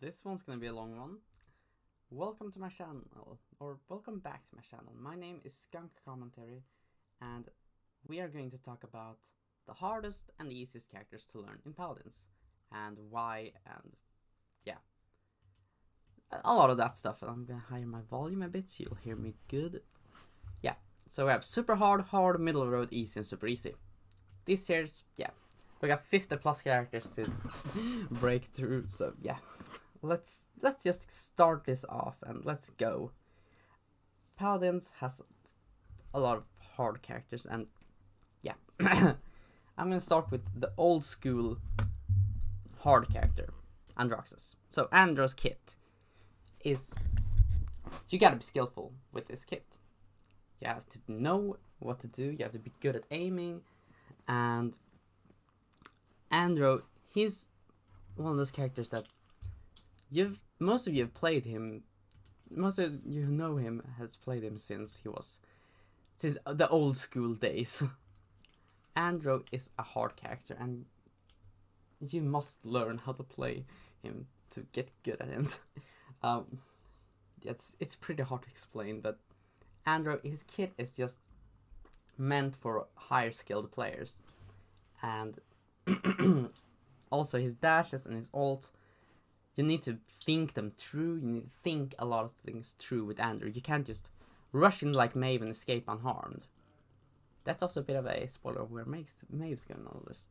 This one's gonna be a long one. Welcome to my channel, or welcome back to my channel. My name is Skunk Commentary, and we are going to talk about the hardest and easiest characters to learn in Paladins, and why, and yeah, a lot of that stuff. And I'm gonna higher my volume a bit so you'll hear me good. Yeah, so we have super hard, middle of the road, easy, and super easy. This year's, yeah, we got 50 plus characters to break through, so yeah. Let's just start this off and let's go. Paladins has a lot of hard characters, and yeah. I'm gonna start with the old school hard character, Androxus. So Andro's kit is, you gotta be skillful with this kit. You have to know what to do, you have to be good at aiming, and Andro, he's one of those characters that most of you have played him. Most of you who know him has played him since the old school days. Andro is a hard character, and you must learn how to play him to get good at him. It's pretty hard to explain, but Andro, his kit is just meant for higher skilled players, and also his dashes and his ult. You need to think them through. You need to think a lot of things through with Andrew. You can't just rush in like Maeve and escape unharmed. That's also a bit of a spoiler of where Maeve's going on the list.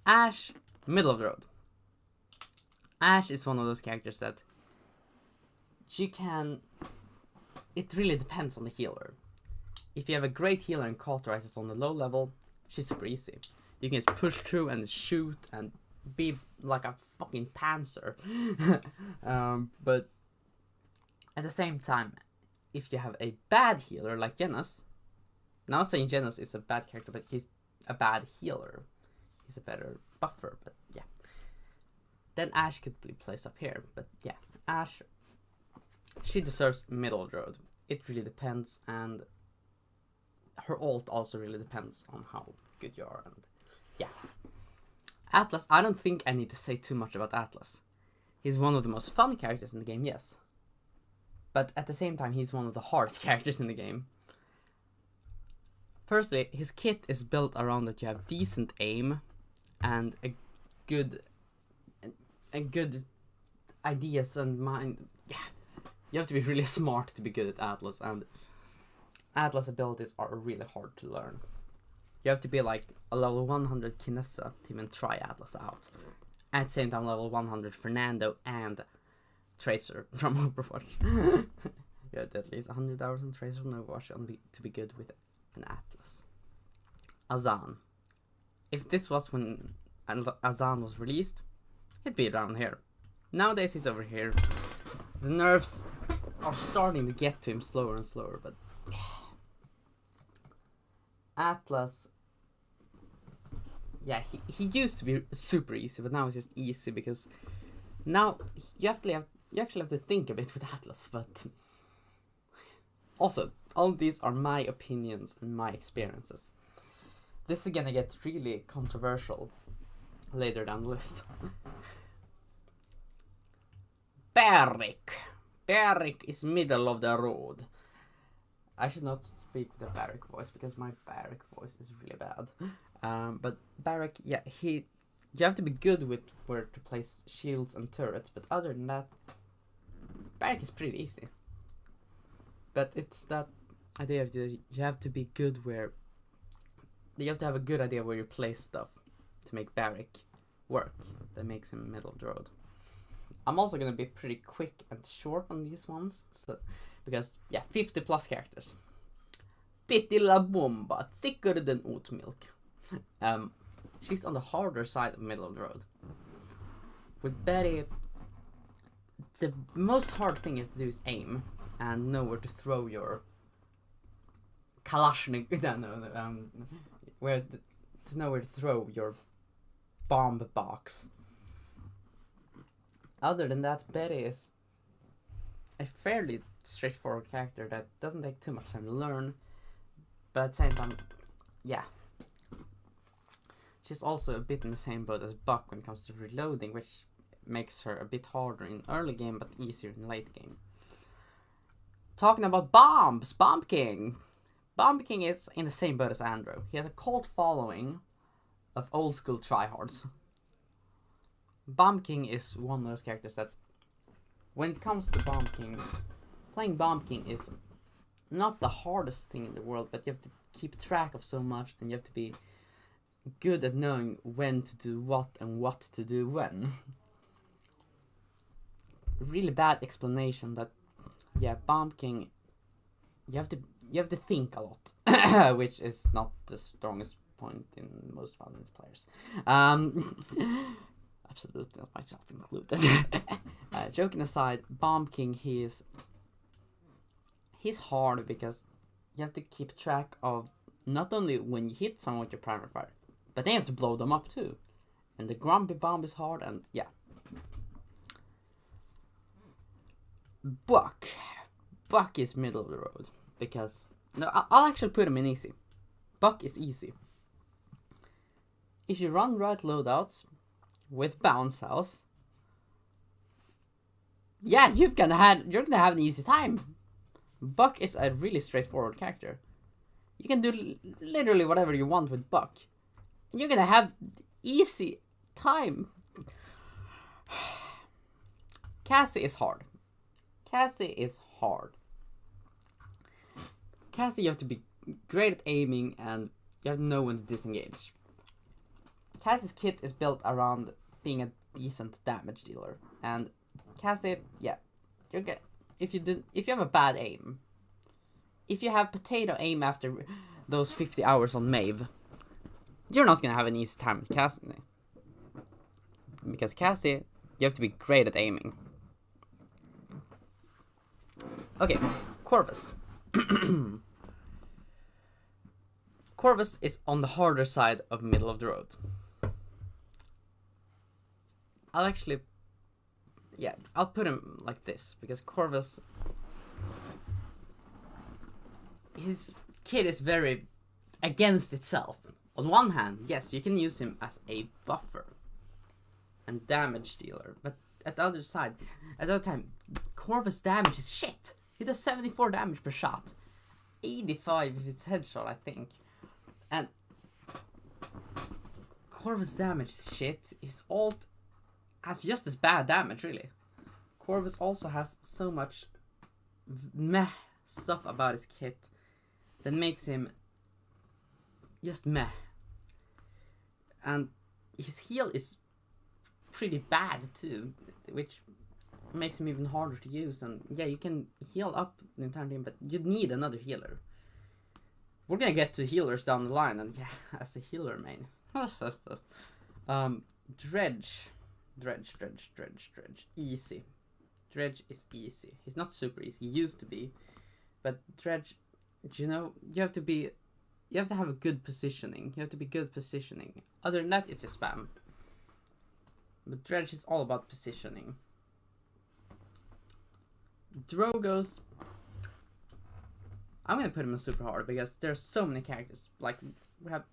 Ashe, middle of the road. Ashe is one of those characters that you can... It really depends on the healer. If you have a great healer and cauterizes on the low level, she's super easy. You can just push through and shoot and be like a fucking panzer. But at the same time, if you have a bad healer like Genos, not saying Genos is a bad character, but he's a bad healer. He's a better buffer, but yeah. Then Ashe could be placed up here, but yeah, Ashe, she deserves middle of the road. It really depends, and her ult also really depends on how good you are, and yeah. Atlas, I don't think I need to say too much about Atlas. He's one of the most fun characters in the game, yes. But at the same time, he's one of the hardest characters in the game. Firstly, his kit is built around that you have decent aim and a good ideas and mind. Yeah, you have to be really smart to be good at Atlas, and Atlas abilities are really hard to learn. You have to be like a level 100 Kinessa to even try Atlas out. At the same time, level 100 Fernando and Tracer from Overwatch. You have at least 100 hours in Tracer from Overwatch to be good with an Atlas. Azan. If this was when Azan was released, it'd be around here. Nowadays he's over here. The nerfs are starting to get to him slower and slower, but Atlas, yeah, he used to be super easy, but now it's just easy because now you actually have to think a bit with Atlas. But also, all these are my opinions and my experiences. This is gonna get really controversial later down the list. Barrick is middle of the road. I should not speak with a Barrick voice because my Barrick voice is really bad. But Barrick, yeah, you have to be good with where to place shields and turrets, but other than that, Barrick is pretty easy. But it's that idea of you have to be good where, you have to have a good idea where you place stuff to make Barrick work. That makes him middle of the road. I'm also gonna be pretty quick and short on these ones, because yeah, 50 plus characters. Pitty La Bomba, thicker than oat milk. She's on the harder side of middle of the road. With Betty, the most hard thing you have to do is aim and know where to throw your Kalashnikov. To know where to throw your bomb box. Other than that, Betty is a fairly straightforward character that doesn't take too much time to learn, but at the same time, yeah. She's also a bit in the same boat as Buck when it comes to reloading, which makes her a bit harder in early game but easier in late game. Talking about bombs, Bomb King. Bomb King is in the same boat as Andrew. He has a cult following of old school tryhards. Bomb King is one of those characters that, when it comes to Bomb King, playing Bomb King is not the hardest thing in the world, but you have to keep track of so much, and you have to be good at knowing when to do what and what to do when. Really bad explanation, but yeah, Bomb King, you have to think a lot, which is not the strongest point in most Paladins players. Absolutely not, myself included. Joking aside, Bomb King, he's hard because you have to keep track of not only when you hit someone with your primary fire, but then you have to blow them up too. And the Grumpy Bomb is hard, and yeah. Buck is middle of the road because no, I'll actually put him in easy. Buck is easy. If you run right loadouts with bounce house, yeah, you're gonna have an easy time. Buck is a really straightforward character. You can do literally whatever you want with Buck, and you're gonna have easy time. Cassie is hard. Cassie, you have to be great at aiming, and you have to know when to disengage. Cassie's kit is built around being a decent damage dealer, and Cassie, yeah, if you have a bad aim, if you have potato aim after those 50 hours on Maeve, you're not gonna have an easy time with Cassie. Because Cassie, you have to be great at aiming. Okay, Corvus. Corvus is on the harder side of middle of the road. I'll put him like this, because Corvus, his kit is very against itself. On one hand, yes, you can use him as a buffer and damage dealer, but at the other time, Corvus damage is shit. He does 74 damage per shot, 85 if it's headshot, I think, and Corvus damage is shit. His ult has just as bad damage, really. Corvus also has so much meh stuff about his kit that makes him just meh. And his heal is pretty bad too, which makes him even harder to use. And yeah, you can heal up the entire team, but you need another healer. We're gonna get to healers down the line, and yeah, as a healer main. Dredge. Easy. Dredge is easy. He's not super easy. He used to be. But Dredge, you know, you have to have a good positioning. You have to be good positioning. Other than that, it's a spam. But Dredge is all about positioning. Drogo's, I'm gonna put him in super hard because there's so many characters. Like, we have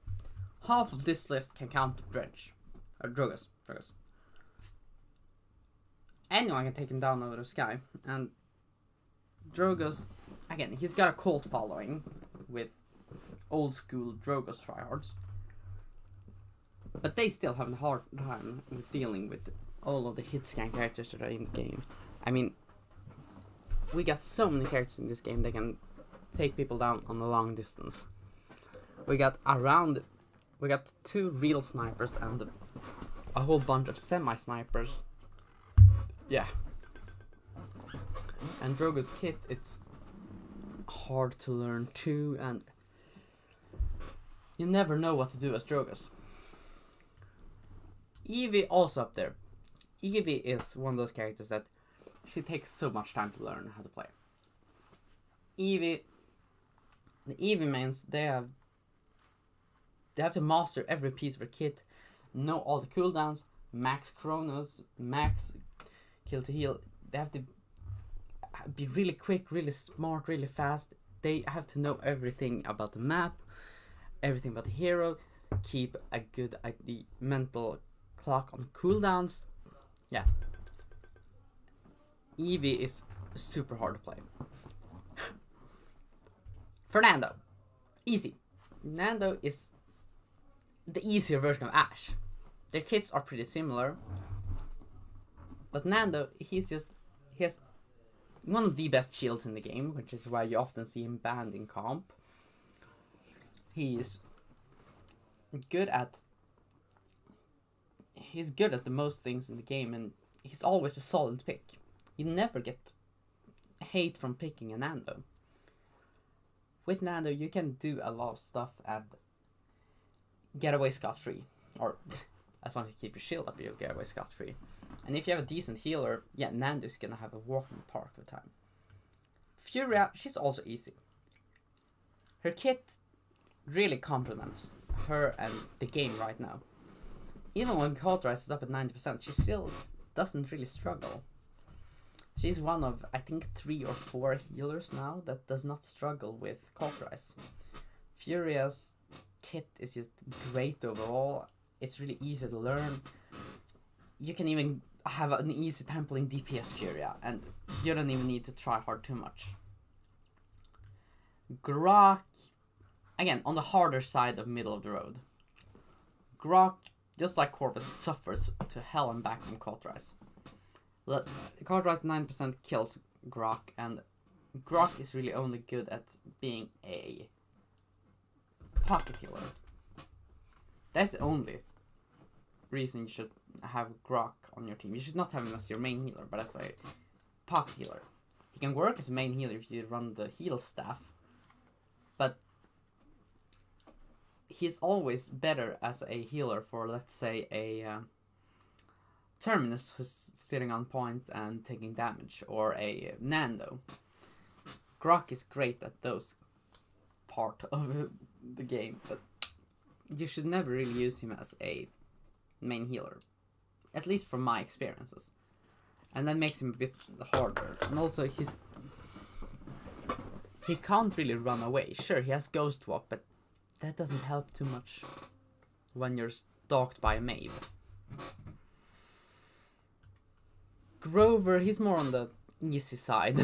half of this list can count Dredge. Or Drogo's. Anyone can take him down over the sky. And Drogo's, again, he's got a cult following with old school Drogo's tryhards. But they still have a hard time with dealing with all of the hit scan characters that are in the game. I mean, we got so many characters in this game that can take people down on a long distance. We got 2 real snipers and a whole bunch of semi-snipers. Yeah. And Drogo's kit, it's hard to learn too, and you never know what to do as Drogo's. Evie also up there. Evie is one of those characters that she takes so much time to learn how to play. The Evie mains, they have to master every piece of her kit, know all the cooldowns, max chronos, max kill to heal. They have to be really quick, really smart, really fast. They have to know everything about the map, everything about the hero, keep a good mental clock on cooldowns. Yeah. Eevee is super hard to play. Fernando. Easy. Nando is the easier version of Ash. Their kits are pretty similar. But Nando, he has one of the best shields in the game, which is why you often see him banned in comp. He's good at the most things in the game, and he's always a solid pick. You never get hate from picking a Nando. With Nando, you can do a lot of stuff and get away scot-free. Or, as long as you keep your shield up, you'll get away scot-free. And if you have a decent healer, yeah, Nando's gonna have a walk in the park of time. Furia, she's also easy. Her kit really complements her and the game right now. Even when Cauterize is up at 90%, she still doesn't really struggle. She's one of, I think, 3 or 4 healers now that does not struggle with Cauterize. Furia's kit is just great overall. It's really easy to learn. You can even have an easy time playing DPS Furia, and you don't even need to try hard too much. Grok, again, on the harder side of middle of the road. Grok, just like Corvus, suffers to hell and back from Cauterize. Cauterize 9% kills Grok, and Grok is really only good at being a pocket healer. That's the only reason you should have Grok on your team. You should not have him as your main healer, but as a pocket healer. He can work as a main healer if you run the heal staff, but he's always better as a healer for, let's say, a Terminus who's sitting on point and taking damage, or a Nando. Grok is great at those part of the game, but you should never really use him as a main healer, at least from my experiences, and that makes him a bit harder. And also he can't really run away. Sure, he has Ghost Walk, but that doesn't help too much when you're stalked by a Maeve. Grover, he's more on the easy side.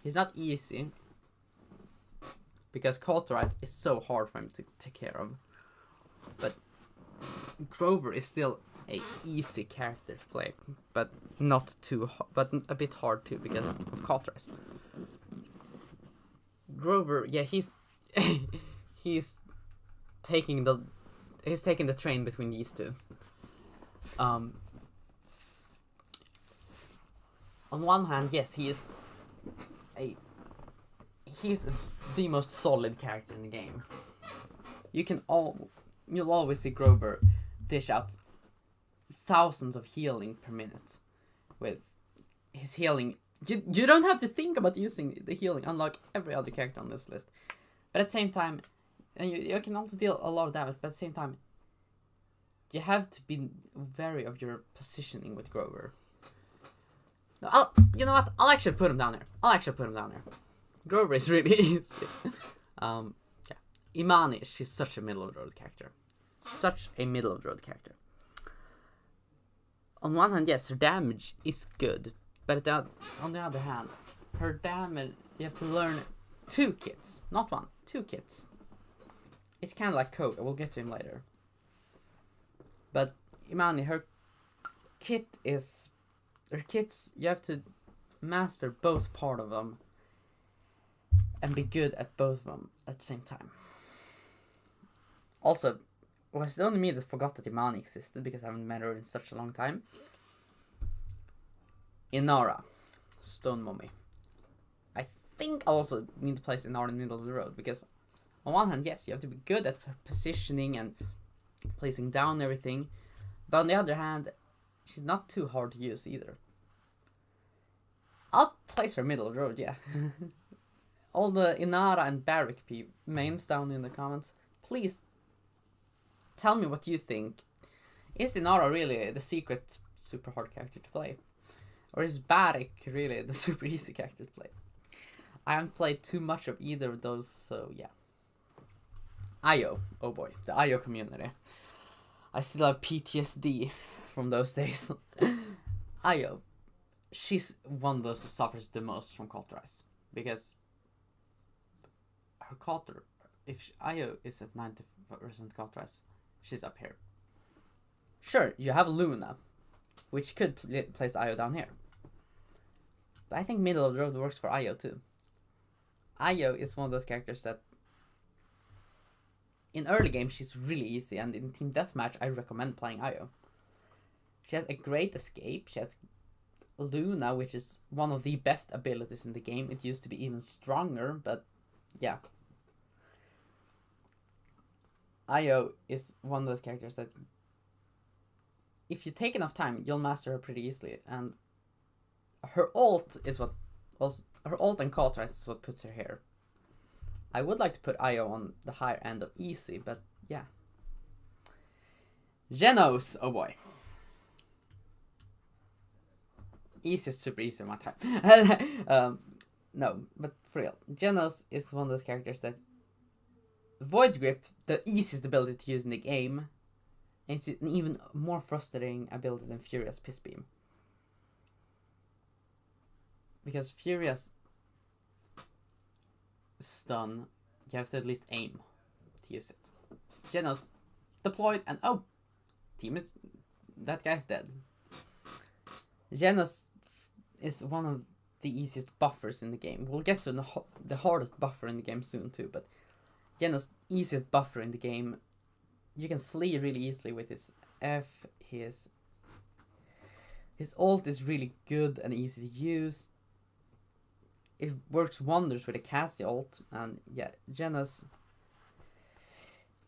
He's not easy because Cauterize is so hard for him to take care of, but Grover is still a easy character to play, but not too but a bit hard too because of Cauterize. Grover, yeah, he's he's taking the train between these two. On one hand, yes, he's the most solid character in the game. You'll always see Grover dish out thousands of healing per minute with his healing. You don't have to think about using the healing, unlike every other character on this list. But at the same time, and you can also deal a lot of damage, but at the same time, you have to be wary of your positioning with Grover. No, you know what? I'll actually put him down here. Grover is really easy. Yeah. Imani, she's such a middle of the road character. On one hand, yes, her damage is good, but on the other hand, her damage, you have to learn 2 kits, not 1, 2 kits. It's kind of like Koga, we'll get to him later. But Imani, her kits, you have to master both part of them and be good at both of them at the same time. Also, was it only me that forgot that Imani existed because I haven't met her in such a long time? Inara, Stone Mummy. I think I also need to place Inara in the middle of the road because on one hand, yes, you have to be good at positioning and placing down everything, but on the other hand, she's not too hard to use either. I'll place her middle of the road, yeah. All the Inara and Barrick mains down in the comments, please tell me what you think. Is Inara really the secret super hard character to play? Or is Barrick really the super easy character to play? I haven't played too much of either of those, so yeah. IO, oh boy, the IO community. I still have PTSD from those days. Io, she's one of those who suffers the most from culturize, because her culture, if Io is at 90% culturize, she's up here. Sure, you have Luna, which could place Io down here. But I think middle of the road works for Io too. Io is one of those characters that in early game she's really easy, and in team deathmatch I recommend playing Io. She has a great escape. She has Luna, which is one of the best abilities in the game. It used to be even stronger, but yeah. Io is one of those characters that if you take enough time, you'll master her pretty easily, and her ult is what her ult and culturize is what puts her here. I would like to put Io on the higher end of easy, but yeah. Genos, oh boy. Easy is super easy in my time. No, but for real, Genos is one of those characters that Void Grip, the easiest ability to use in the game, and it's an even more frustrating ability than Furious Piss Beam. Because Furious Stun, you have to at least aim to use it. Genos deployed, and oh, teammates, that guy's dead. Genos is one of the easiest buffers in the game. We'll get to the hardest buffer in the game soon too, but Genos' easiest buffer in the game. You can flee really easily with his F. His ult is really good and easy to use. It works wonders with a Cassie ult, and yeah, Genos.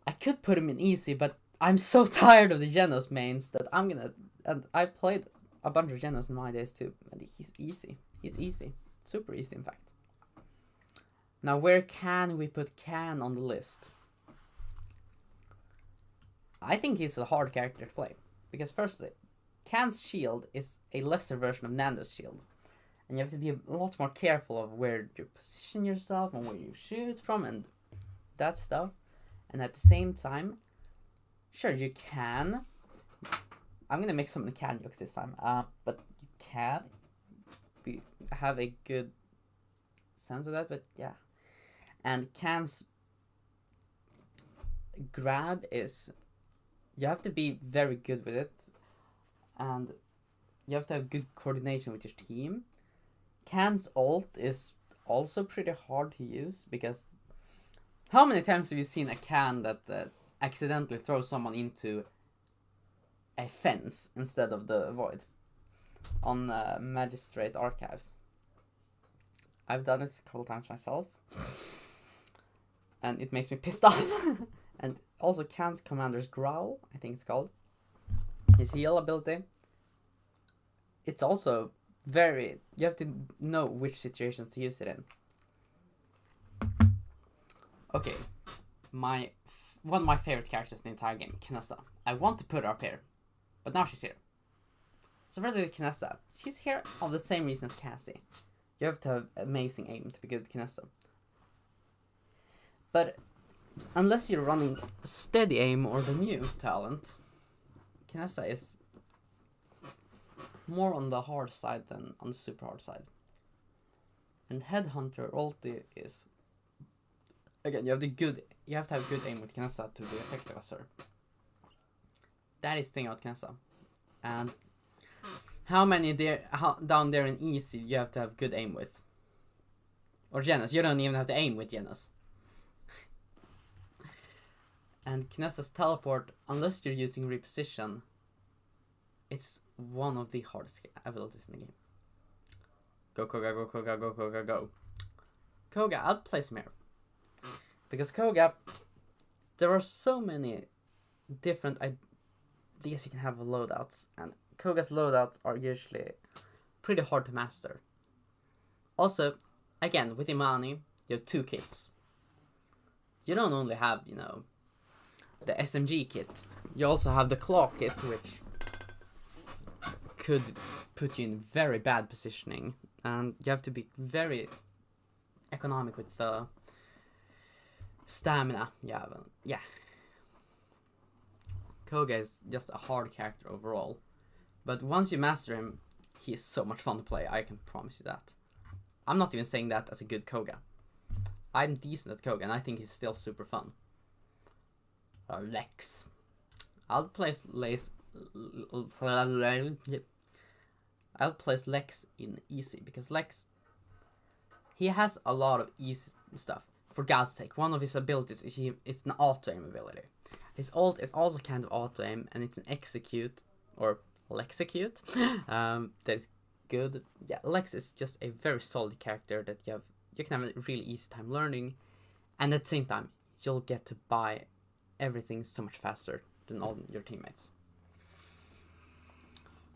I could put him in easy, but I'm so tired of the Genos mains that I'm gonna. And I played a bunch of Genos in my days too, and he's easy. He's easy, super easy in fact. Now, where can we put Can on the list? I think he's a hard character to play, because firstly, Can's shield is a lesser version of Nando's shield. And you have to be a lot more careful of where you position yourself and where you shoot from and that stuff. And at the same time, sure, you can. I'm gonna make some Can jokes this time. But you can have a good sense of that. But yeah, and Can's grab is, you have to be very good with it, and you have to have good coordination with your team. Can's ult is also pretty hard to use, because how many times have you seen a Can that accidentally throws someone into a fence instead of the void on Magistrate Archives? I've done it a couple times myself, and it makes me pissed off. And also Can's Commander's Growl, I think it's called, his heal ability, it's also very, you have to know which situations to use it in. Okay, one of my favorite characters in the entire game, Kinessa. I want to put her up here, but now she's here. So first with Kinessa, she's here for the same reason as Cassie. You have to have amazing aim to be good at Kinessa. But unless you're running steady aim or the new talent, Kinessa is more on the hard side than on the super hard side. And Headhunter ulti is, again, you have to have good aim with Kinessa to be effective as her. That is the thing about Kinessa. And how many down there in easy you have to have good aim with? Or Genos, you don't even have to aim with Genos. And Kinessa's teleport, unless you're using reposition, it's one of the hardest abilities in the game. Go Koga, go Koga, go Koga, go. Koga, I'll place him here. Because Koga, there are so many different ideas you can have of loadouts, and Koga's loadouts are usually pretty hard to master. Also, again, with Imani, you have two kits. You don't only have, the SMG kit. You also have the claw kit, which could put you in very bad positioning, and you have to be very economic with the stamina. Yeah. Koga is just a hard character overall. But once you master him, he is so much fun to play, I can promise you that. I'm not even saying that as a good Koga. I'm decent at Koga, and I think he's still super fun. Lex. I'll place Lex in easy, because Lex, he has a lot of easy stuff. For God's sake, one of his abilities is an auto-aim ability. His ult is also kind of auto-aim, and it's an execute, or Lexecute, that is good. Yeah, Lex is just a very solid character that you can have a really easy time learning, and at the same time, you'll get to buy everything so much faster than all your teammates.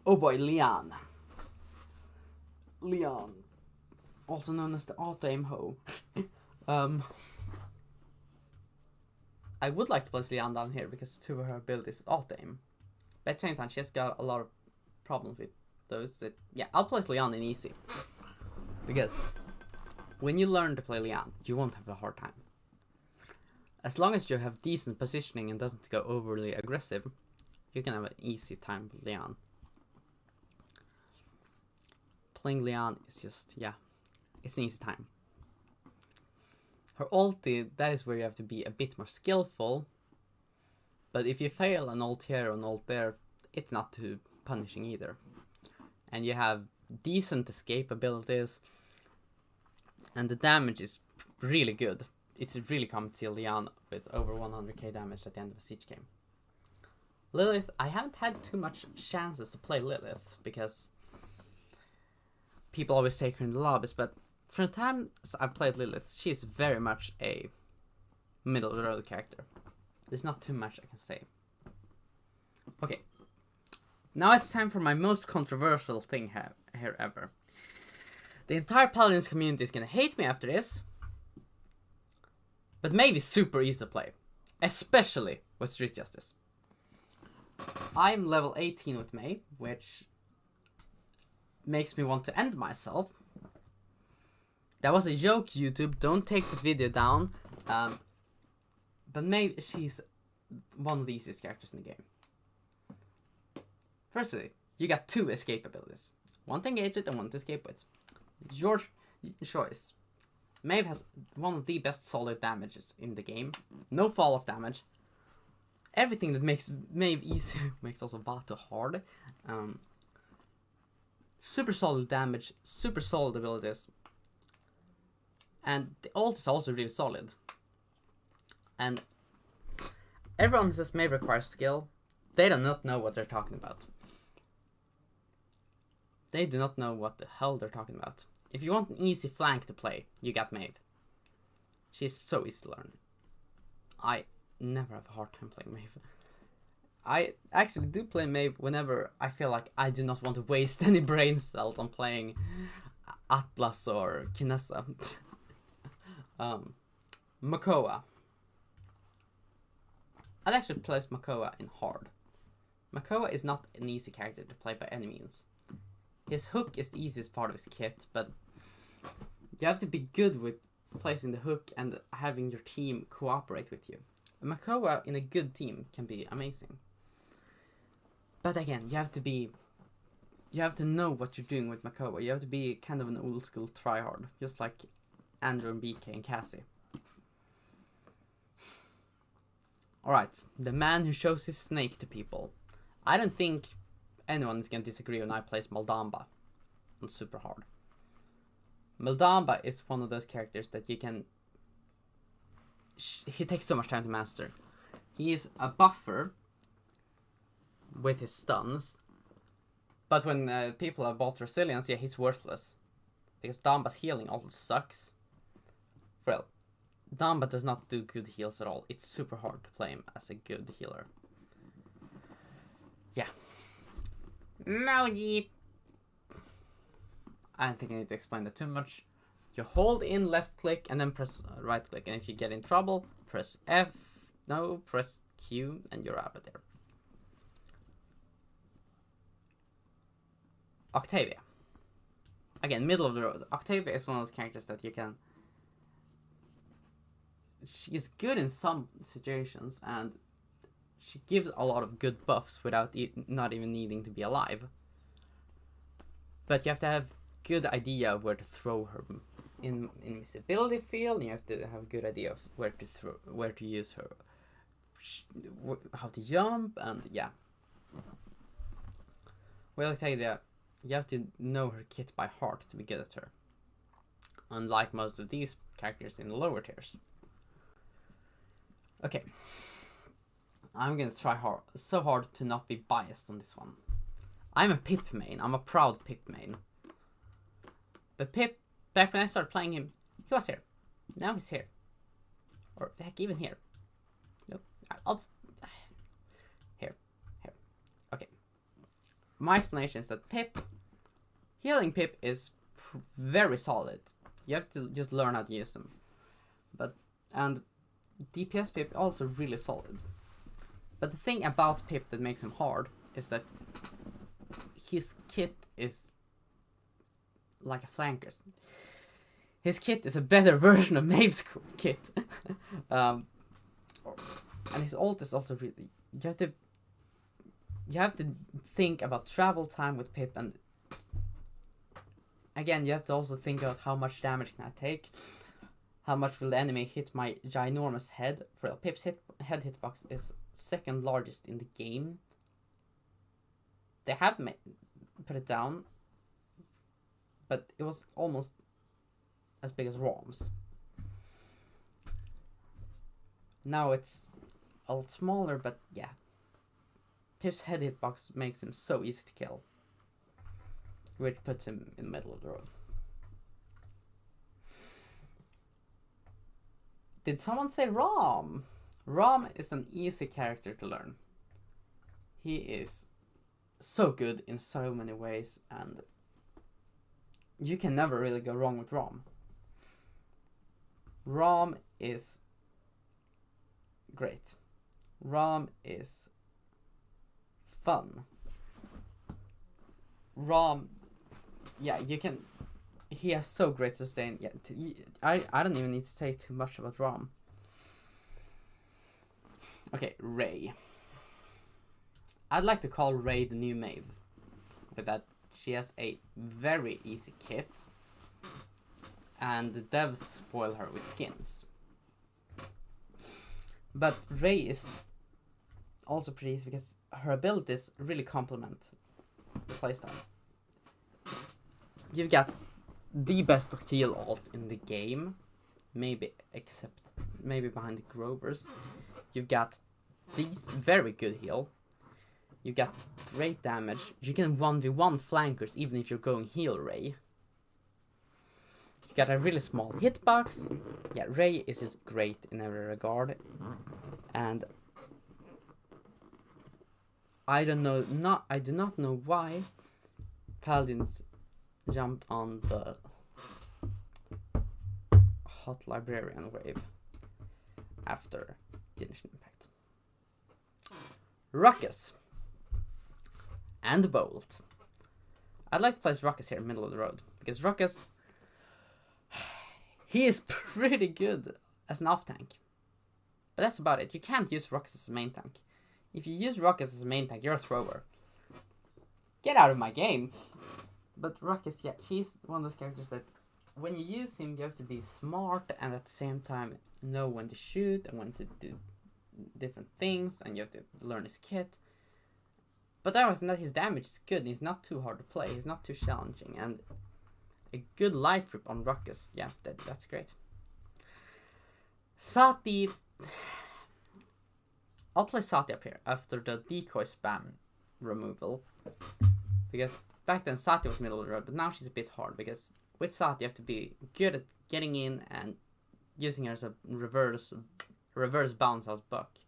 Oh boy, Leon. Leon, also known as the auto-aim hoe. I would like to place Leon down here because two of her abilities is auto-aim. But at the same time, she has got a lot of problems with those. Yeah, I'll place Leon in easy. Because when you learn to play Leon, you won't have a hard time. As long as you have decent positioning and doesn't go overly aggressive, you can have an easy time with Leon. Playing Leon is just, yeah, it's an easy time. Her ulti, that is where you have to be a bit more skillful. But if you fail an ult here or an ult there, it's not too punishing either. And you have decent escape abilities. And the damage is really good. It's really common to see Leon with over 100k damage at the end of a siege game. Lilith, I haven't had too much chances to play Lilith, because people always take her in the lobbies, but from the time I've played Lilith, she's very much a middle of the road character. There's not too much I can say. Okay, now it's time for my most controversial thing here ever. The entire Paladins community is gonna hate me after this, but Maeve is super easy to play, especially with Street Justice. I'm level 18 with Maeve, which makes me want to end myself. That was a joke, YouTube. Don't take this video down. But Maeve, she's one of the easiest characters in the game. Firstly, you got two escape abilities. One to engage with and one to escape with. Your choice. Maeve has one of the best solid damages in the game. No fall off damage. Everything that makes Maeve easy makes also Vato hard. Super solid damage, super solid abilities. And the ult is also really solid. And everyone who says Maeve requires skill, they do not know what they're talking about. They do not know what the hell they're talking about. If you want an easy flank to play, you got Maeve. She's so easy to learn. I never have a hard time playing Maeve. I actually do play Maeve whenever I feel like I do not want to waste any brain cells on playing Atlas or Kinessa. Makoa. I'd actually place Makoa in hard. Makoa is not an easy character to play by any means. His hook is the easiest part of his kit, but you have to be good with placing the hook and having your team cooperate with you. Makoa in a good team can be amazing. But again, you have to know what you're doing with Makoa. You have to be kind of an old school tryhard, just like Andrew and BK and Cassie. Alright, the man who shows his snake to people. I don't think anyone is going to disagree when I place Maldamba on super hard. Maldamba is one of those characters that you can... he takes so much time to master. He is a buffer with his stuns, but when people have bought resilience, yeah, he's worthless. Because Damba's healing also sucks. Well, Damba does not do good heals at all. It's super hard to play him as a good healer. Yeah. Maui. I don't think I need to explain that too much. You hold in left click and then press right click. And if you get in trouble, press F. No, press Q and you're out of there. Octavia. Again, middle of the road. Octavia is one of those characters that you can... she's good in some situations, and she gives a lot of good buffs without not even needing to be alive. But you have to have good idea of where to throw her in invisibility field. You have to have a good idea of where to use her, how to jump, and yeah. Well, I tell you, you have to know her kit by heart to be good at her. Unlike most of these characters in the lower tiers. Okay. I'm gonna try so hard to not be biased on this one. I'm a Pip main. I'm a proud Pip main. But Pip, back when I started playing him, he was here. Now he's here. Or heck, even here. Nope. Here. Okay. My explanation is that healing Pip is very solid. You have to just learn how to use them. And DPS Pip also really solid. But the thing about Pip that makes him hard is that his kit is like a flanker's. His kit is a better version of Maeve's kit. And his ult is also really... You have to think about travel time with Pip, and again, you have to also think about how much damage can I take. How much will the enemy hit my ginormous head? For Pip's head hitbox is second largest in the game. They have put it down, but it was almost as big as Rom's. Now it's a lot smaller, but yeah. Pip's head hitbox makes him so easy to kill, which puts him in the middle of the road. Did someone say Rom? Rom is an easy character to learn. He is so good in so many ways, and you can never really go wrong with Rom. Rom is great. Rom is fun. Rom, yeah, you can... He has so great sustain. Yeah, I don't even need to say too much about Rom. Okay, Ray. I'd like to call Ray the new Maeve. With that, she has a very easy kit. And the devs spoil her with skins. But Ray is also pretty easy because her abilities really complement the playstyle. You've got the best heal ult in the game, maybe behind the Grovers. You've got these very good heal. You got great damage. You can 1v1 flankers even if you're going heal Ray. You got a really small hitbox. Yeah, Ray is just great in every regard. And I do not know why Paladins jumped on the hot librarian wave after Genshin Impact. Ruckus and Bolt. I'd like to place Ruckus here in the middle of the road because Ruckus, he is pretty good as an off tank, but that's about it. You can't use Ruckus as a main tank. If you use Ruckus as a main tank, you're a thrower. Get out of my game. But Ruckus, yeah, he's one of those characters that when you use him, you have to be smart and at the same time know when to shoot and when to do different things, and you have to learn his kit. But otherwise than that, his damage is good and he's not too hard to play, he's not too challenging, and a good life rip on Ruckus, yeah, that's great. Sati, I'll play Sati up here after the decoy spam removal, because back then Sati was middle of the road, but now she's a bit hard, because with Sati you have to be good at getting in and using her as a reverse bounce house buck.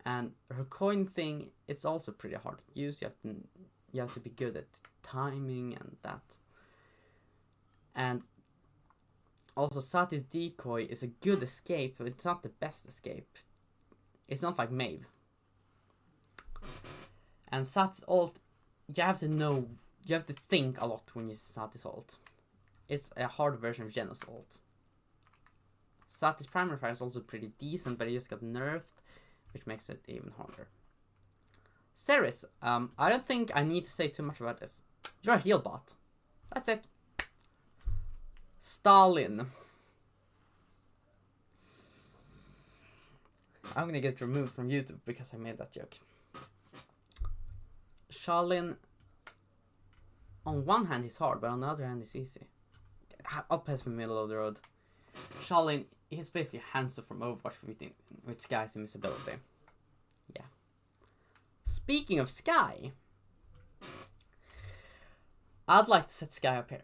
And her coin thing, it's also pretty hard to use. You have to be good at timing and that. And also Sati's decoy is a good escape, but it's not the best escape. It's not like Maeve. And Sati's ult, you have to think a lot when you use Sati's ult. It's a hard version of Geno's ult. Sati's primary fire is also pretty decent, but it just got nerfed, which makes it even harder. Ceres, I don't think I need to say too much about this. You're a heal bot. That's it. Stalin. I'm gonna get removed from YouTube because I made that joke. Stalin, on one hand he's hard, but on the other hand he's easy. I'll pass the middle of the road. Stalin, he's basically Hanzo from Overwatch with Sky's invisibility. Yeah. Speaking of Sky, I'd like to set Sky up here.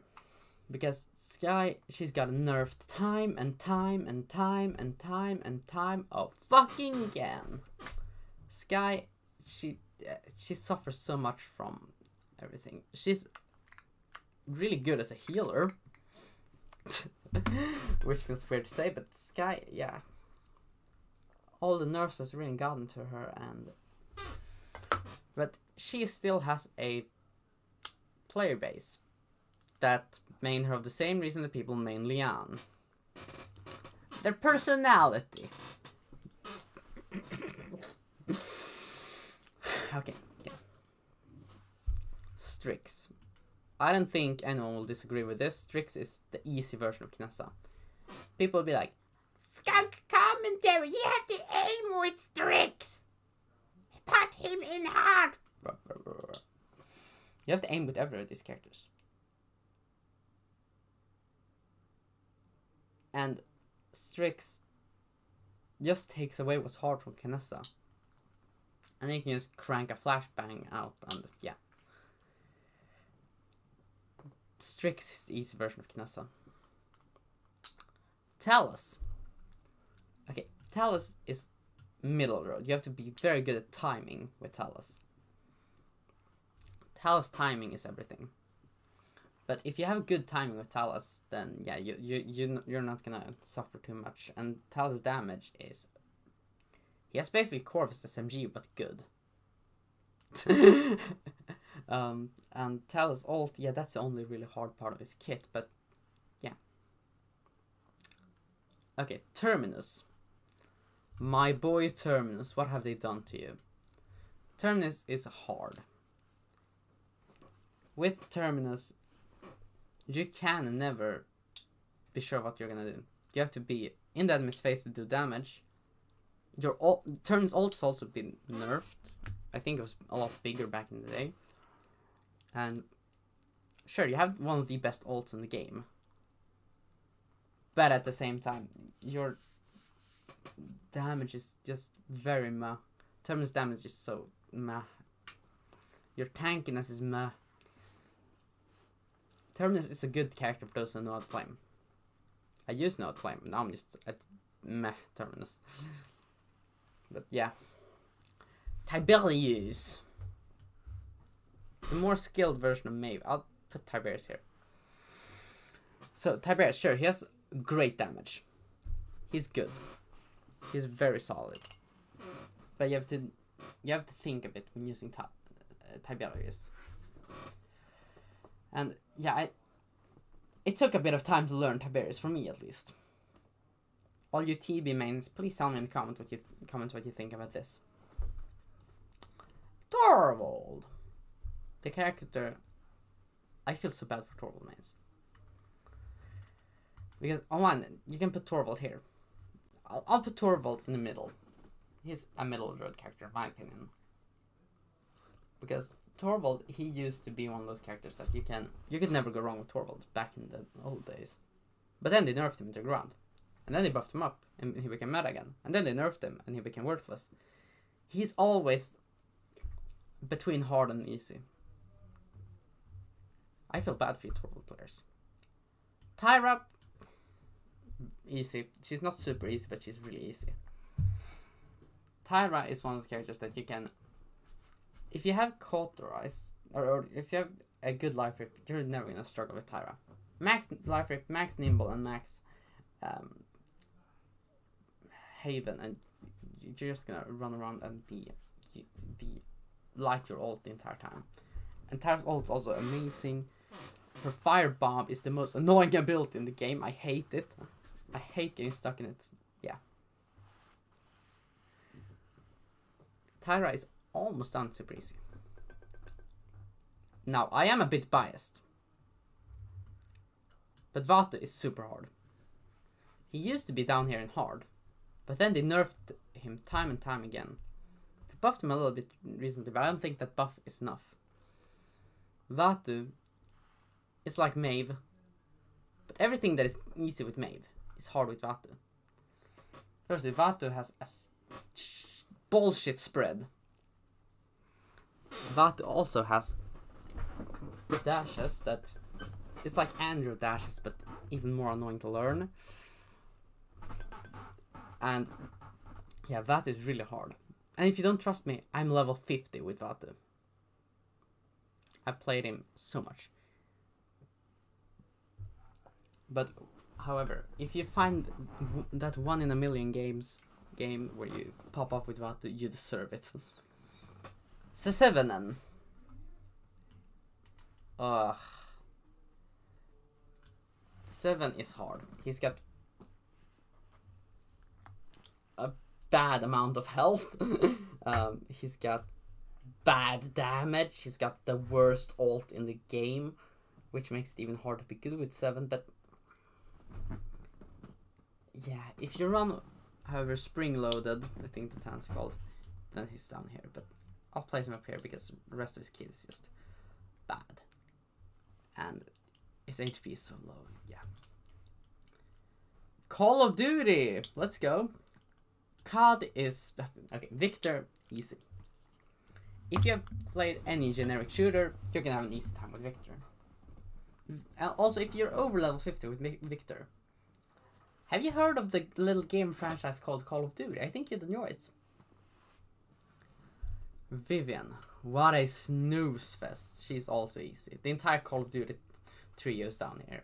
Because Sky, she's got nerfed time and time and time and time and time of fucking again. Sky, she suffers so much from everything. She's really good as a healer. Which feels weird to say, but Sky, yeah. All the nerfs has really gotten to her, but she still has a player base that main her of the same reason that people main Lian. Their personality. Okay, yeah. Strix. I don't think anyone will disagree with this. Strix is the easy version of Knessa. People will be like, skunk commentary, you have to aim with Strix. Put him in hard. You have to aim with every of these characters. And Strix just takes away what's hard from Knessa. And you can just crank a flashbang out and yeah. Strix is the easy version of Knessa. Talus. Okay, Talus is middle of the road. You have to be very good at timing with Talus. Talus timing is everything. But if you have good timing with Talus, then yeah, you're not gonna suffer too much. And Talus damage is, he has basically Corvus SMG but good. And Talus ult, yeah, that's the only really hard part of his kit, but yeah. Okay, Terminus. My boy Terminus, what have they done to you? Terminus is hard. With Terminus, you can never be sure what you're gonna do. You have to be in the enemy's face to do damage. Your Terminus ult has also been nerfed. I think it was a lot bigger back in the day. And sure, you have one of the best ults in the game. But at the same time, your damage is just very meh. Terminus damage is so meh. Your tankiness is meh. Terminus is a good character for those who know how to play him. I used to know how to play him. Now I'm just at meh Terminus. But yeah. Tiberius. The more skilled version of Maeve. I'll put Tiberius here. So Tiberius, sure, he has great damage. He's good. He's very solid. But you have to think a bit when using Tiberius. And yeah, it took a bit of time to learn Tiberius, for me at least. All you TB mains, please tell me in the comments what you think about this. Torvald. The character, I feel so bad for Torvald mains. Because on one, you can put Torvald here. I'll put Torvald in the middle. He's a middle of the road character, in my opinion. Because Torvald, he used to be one of those characters that you could never go wrong with Torvald back in the old days. But then they nerfed him to the ground. And then they buffed him up and he became meta again. And then they nerfed him and he became worthless. He's always between hard and easy. I feel bad for you Torvald players. Tyra, easy. She's not super easy, but she's really easy. Tyra is one of those characters that you can, if you have Cauterize, or if you have a good life rip, you're never gonna struggle with Tyra. Max life rip, max nimble, and max Haven, and you're just gonna run around and be like your ult the entire time. And Tyra's ult's also amazing. Her fire bomb is the most annoying ability in the game. I hate it. I hate getting stuck in it. Yeah. Tyra is almost done super easy. Now, I am a bit biased, but Vaatu is super hard. He used to be down here in hard, but then they nerfed him time and time again. They buffed him a little bit recently, but I don't think that buff is enough. Vaatu is like Maeve, but everything that is easy with Maeve is hard with Vaatu. Firstly, Vaatu has a bullshit spread. Vaatu also has dashes that is like Andrew dashes, but even more annoying to learn. And yeah, Vaatu is really hard. And if you don't trust me, I'm level 50 with Vaatu. I played him so much. But however, if you find that 1 in a million game where you pop off with Vaatu, you deserve it. Sesevenen. Ugh. 7 is hard. He's got a bad amount of health. He's got bad damage. He's got the worst ult in the game, which makes it even harder to be good with 7. But yeah, if you run, however, spring loaded, I think the tan's called, then he's down here. But I'll place him up here because the rest of his kit is just bad. And his HP is so low, yeah. Call of Duty! Let's go. COD is... Okay, Victor, easy. If you have played any generic shooter, you're gonna have an easy time with Victor. Also, if you're over level 50 with Victor, have you heard of the little game franchise called Call of Duty? I think you'd enjoy it. Vivian, what a snooze fest. She's also easy. The entire Call of Duty trio's down here.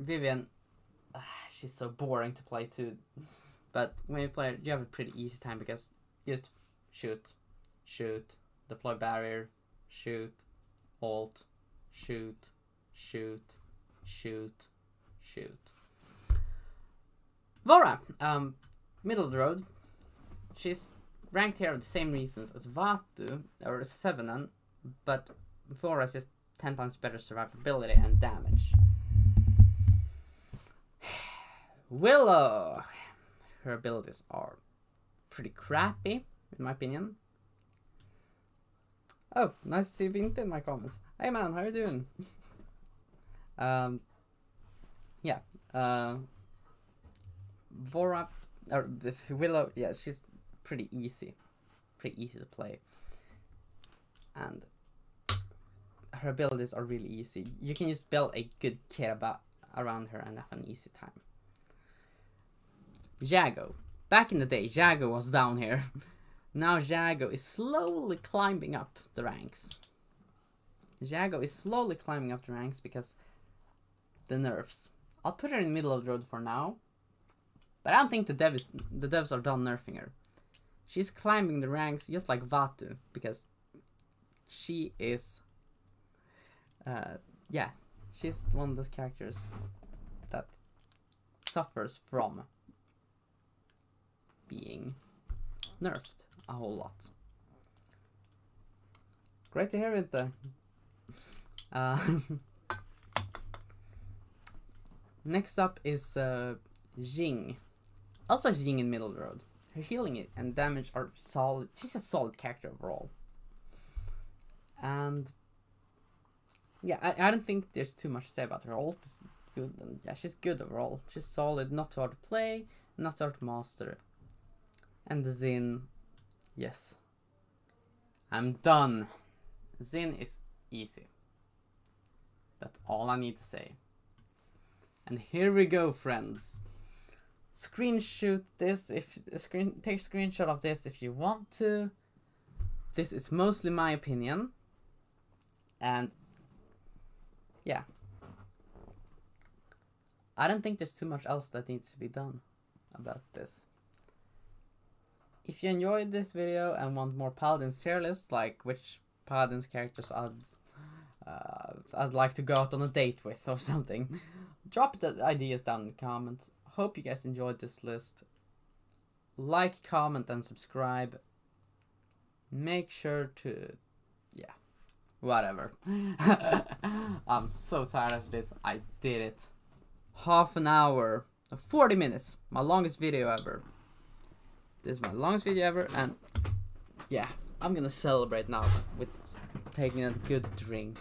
Vivian, she's so boring to play too. But when you play, you have a pretty easy time because you just shoot, deploy barrier, shoot, ult, shoot. Vora, middle of the road. She's ranked here for the same reasons as Vaatu, or Sesevenen, but Vora is just 10 times better survivability and damage. Willow, her abilities are pretty crappy, in my opinion. Oh, nice to see Vint in my comments. Hey man, how you doing? Yeah, Vora, or the Willow, yeah, she's pretty easy to play, and her abilities are really easy. You can just build a good kit around her and have an easy time. Jago, back in the day, Jago was down here. Now Jago is slowly climbing up the ranks. Jago is slowly climbing up the ranks because the nerfs. I'll put her in the middle of the road for now, but I don't think the devs are done nerfing her. She's climbing the ranks just like Vaatu because she is, yeah, she's one of those characters that suffers from being nerfed a whole lot. Great to hear it though. Next up is Jing. I'll place Jing in middle of the road. Her healing and damage are solid. She's a solid character overall. And yeah, I don't think there's too much to say about her. Ult is good, and yeah, she's good overall. She's solid, not too hard to play, not too hard to master. And Xin, yes. I'm done. Xin is easy. That's all I need to say. And here we go, friends. Screenshot this if take a screenshot of this if you want to. This is mostly my opinion. And yeah. I don't think there's too much else that needs to be done about this. If you enjoyed this video and want more Paladins tier lists, like which Paladins characters I'd like to go out on a date with or something, drop the ideas down in the comments. Hope you guys enjoyed this list. Like, comment, and subscribe. Make sure to, yeah. Whatever. I'm so tired of this. I did it. Half an hour. 40 minutes. My longest video ever. This is my longest video ever, and yeah, I'm gonna celebrate now with taking a good drink.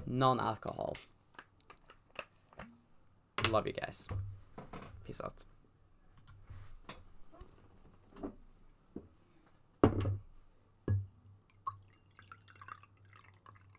Non-alcohol. Love you guys. Peace out.